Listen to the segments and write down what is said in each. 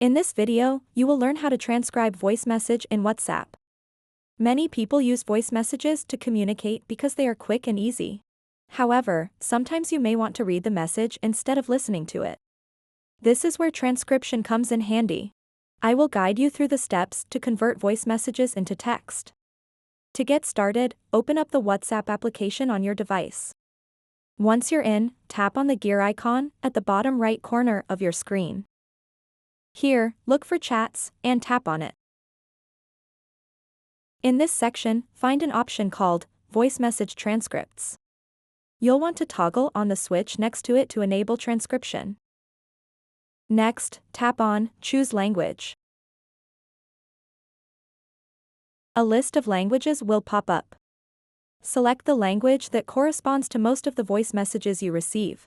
In this video, you will learn how to transcribe voice message in WhatsApp. Many people use voice messages to communicate because they are quick and easy. However, sometimes you may want to read the message instead of listening to it. This is where transcription comes in handy. I will guide you through the steps to convert voice messages into text. To get started, open up the WhatsApp application on your device. Once you're in, tap on the gear icon at the bottom right corner of your screen. Here, look for Chats and tap on it. In this section, find an option called Voice Message Transcripts. You'll want to toggle on the switch next to it to enable transcription. Next, tap on Choose Language. A list of languages will pop up. Select the language that corresponds to most of the voice messages you receive.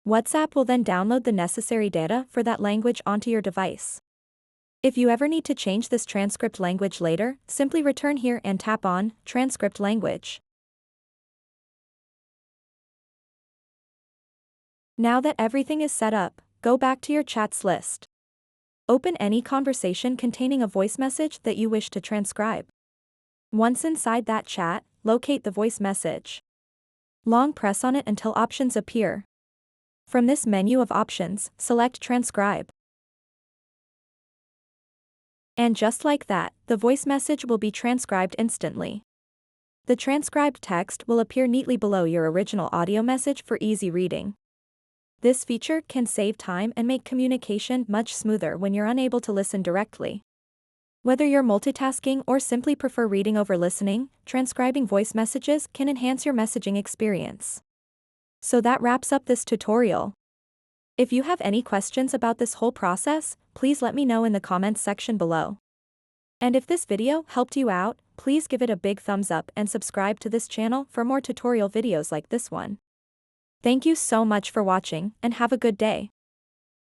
WhatsApp will then download the necessary data for that language onto your device. If you ever need to change this transcript language later, simply return here and tap on Transcript Language. Now that everything is set up, go back to your chats list. Open any conversation containing a voice message that you wish to transcribe. Once inside that chat, locate the voice message. Long press on it until options appear. From this menu of options, select Transcribe. And just like that, the voice message will be transcribed instantly. The transcribed text will appear neatly below your original audio message for easy reading. This feature can save time and make communication much smoother when you're unable to listen directly. Whether you're multitasking or simply prefer reading over listening, transcribing voice messages can enhance your messaging experience. So that wraps up this tutorial. If you have any questions about this whole process, please let me know in the comments section below. And if this video helped you out, please give it a big thumbs up and subscribe to this channel for more tutorial videos like this one. Thank you so much for watching and have a good day.